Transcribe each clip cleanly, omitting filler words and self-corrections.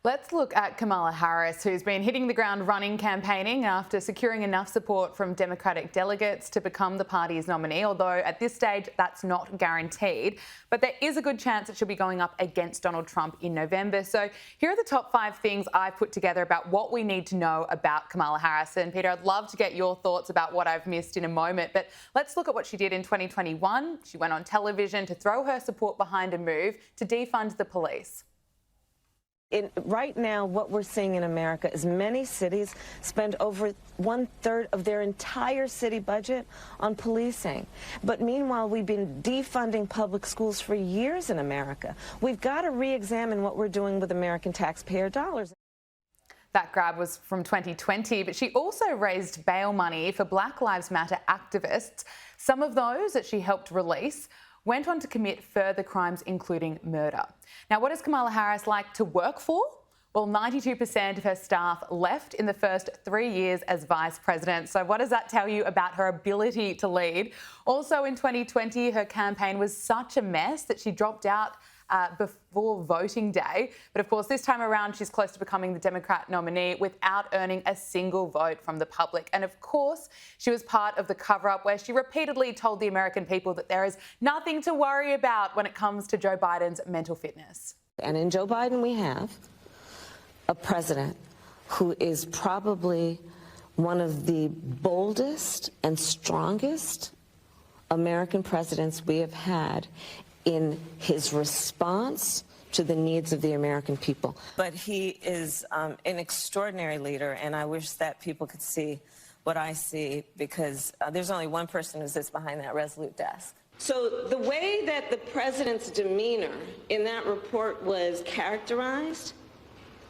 Let's look at Kamala Harris, who's been hitting the ground running campaigning after securing enough support from Democratic delegates to become the party's nominee, although at this stage that's not guaranteed. But there is a good chance that she'll be going up against Donald Trump in November. So here are the top 5 things I've put together about what we need to know about Kamala Harris. And Peter, I'd love to get your thoughts about what I've missed in a moment, but let's look at what she did in 2021. She went on television to throw her support behind a move to defund the police. Right now, what we're seeing in America is many cities spend over 1/3 of their entire city budget on policing. But meanwhile, we've been defunding public schools for years in America. We've got to re-examine what we're doing with American taxpayer dollars. That grab was from 2020, but she also raised bail money for Black Lives Matter activists. Some of those that she helped release went on to commit further crimes, including murder. Now, what does Kamala Harris like to work for? Well, 92% of her staff left in the first 3 years as vice president. So what does that tell you about her ability to lead? Also in 2020, her campaign was such a mess that she dropped out before voting day. But of course, this time around, she's close to becoming the Democrat nominee without earning a single vote from the public. And of course, she was part of the cover-up where she repeatedly told the American people that there is nothing to worry about when it comes to Joe Biden's mental fitness. And in Joe Biden, we have a president who is probably one of the boldest and strongest American presidents we have had in his response to the needs of the American people. But he is an extraordinary leader, and I wish that people could see what I see, because there's only one person who sits behind that resolute desk. So the way that the president's demeanor in that report was characterized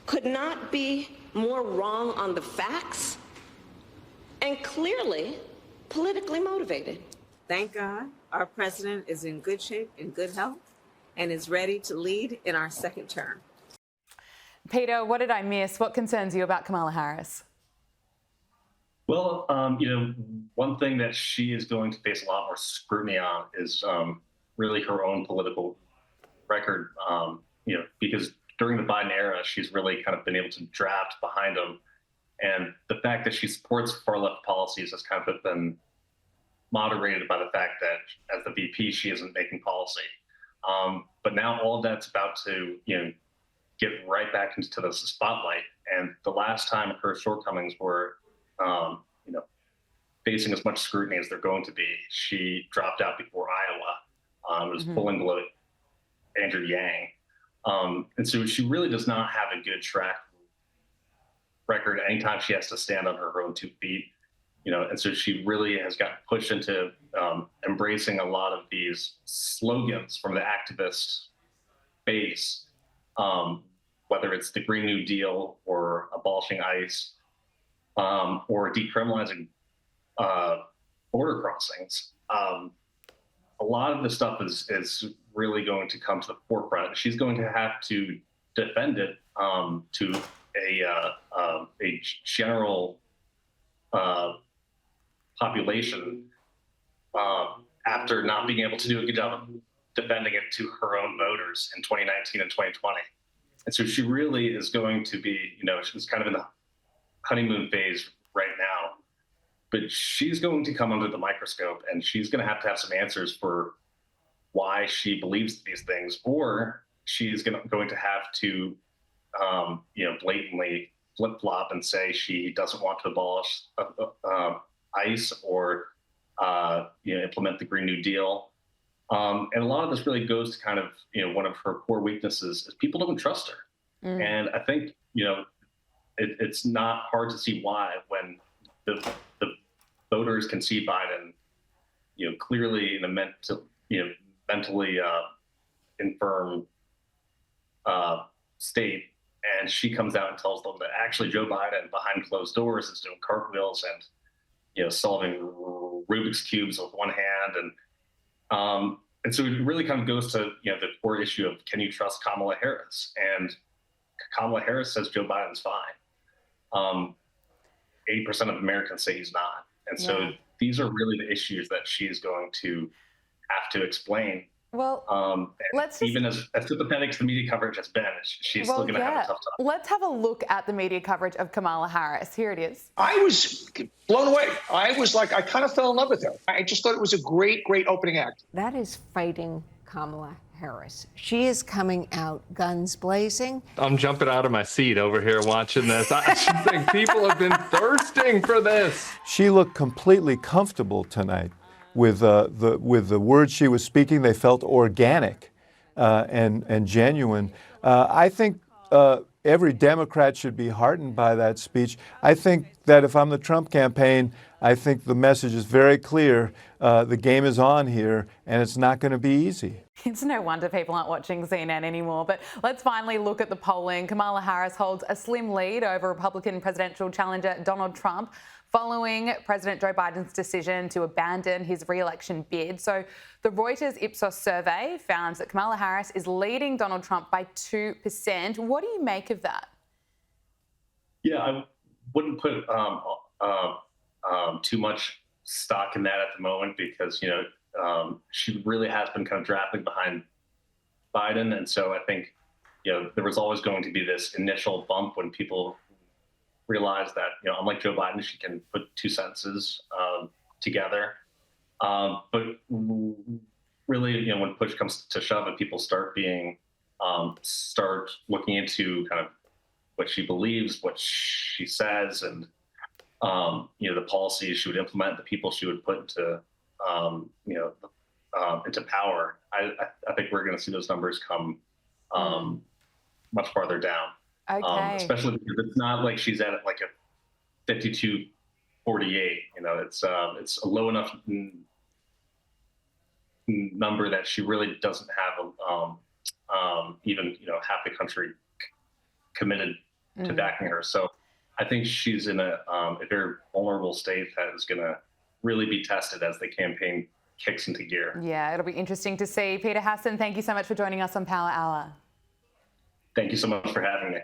could not be more wrong on the facts and clearly politically motivated. Thank God our president is in good shape, in good health, and is ready to lead in our second term. Peter, what did I miss? What concerns you about Kamala Harris? Well, one thing that she is going to face a lot more scrutiny on is really her own political record, because during the Biden era, she's really kind of been able to draft behind him. And the fact that she supports far-left policies has kind of been moderated by the fact that as the VP, she isn't making policy. But now all of that's about to, get right back into the spotlight. And the last time her shortcomings were, facing as much scrutiny as they're going to be, she dropped out before Iowa. It was pulling below Andrew Yang. And so she really does not have a good track record anytime she has to stand on her own 2 feet. And so she really has gotten pushed into embracing a lot of these slogans from the activist base, whether it's the Green New Deal or abolishing ICE or decriminalizing border crossings. A lot of this stuff is really going to come to the forefront. She's going to have to defend it to a general population after not being able to do a good job of defending it to her own voters in 2019 and 2020. And so she really is going to be, she's kind of in the honeymoon phase right now, but she's going to come under the microscope, and she's going to have some answers for why she believes these things, or she's going to have to, blatantly flip-flop and say she doesn't want to abolish ICE or implement the Green New Deal. And a lot of this really goes to kind of, one of her core weaknesses is people don't trust her. And I think, it's not hard to see why when the voters can see Biden, clearly in a mentally infirm state, and she comes out and tells them that actually Joe Biden behind closed doors is doing cartwheels and solving Rubik's cubes with one hand, and so it really kind of goes to the core issue of, can you trust Kamala Harris? And Kamala Harris says Joe Biden's fine. 80% of Americans say he's not, and so these are really the issues that she is going to have to explain Well, And let's just even as sympathetic as the media coverage has been, she's still going to have a tough time. Let's have a look at the media coverage of Kamala Harris. Here it is. I was blown away. I was like, I kind of fell in love with her. I just thought it was a great, great opening act. That is fighting Kamala Harris. She is coming out guns blazing. I'm jumping out of my seat over here watching this. I just think people have been thirsting for this. She looked completely comfortable tonight with the words she was speaking. They felt organic and genuine. I think every Democrat should be heartened by that speech. I think that if I'm the Trump campaign, I think the message is very clear. The game is on here, and it's not going to be easy. It's no wonder people aren't watching CNN anymore. But let's finally look at the polling. Kamala Harris holds a slim lead over Republican presidential challenger Donald Trump following President Joe Biden's decision to abandon his re-election bid. So the Reuters Ipsos survey found that Kamala Harris is leading Donald Trump by 2%. What do you make of that? Yeah, I wouldn't put too much stock in that at the moment because, she really has been kind of drafting behind Biden. And so I think, there was always going to be this initial bump when people realized that, unlike Joe Biden, she can put two sentences together. But really, when push comes to shove and people start looking into kind of what she believes, what she says, and the policies she would implement, the people she would put into power. I think we're going to see those numbers come much farther down. Okay. Especially because it's not like she's at like a 52-48. It's a low enough number that she really doesn't have even half the country committed to backing her. So I think she's in a very vulnerable state that is going to really be tested as the campaign kicks into gear. Yeah, it'll be interesting to see. Peter Hassan, thank you so much for joining us on Power Hour. Thank you so much for having me.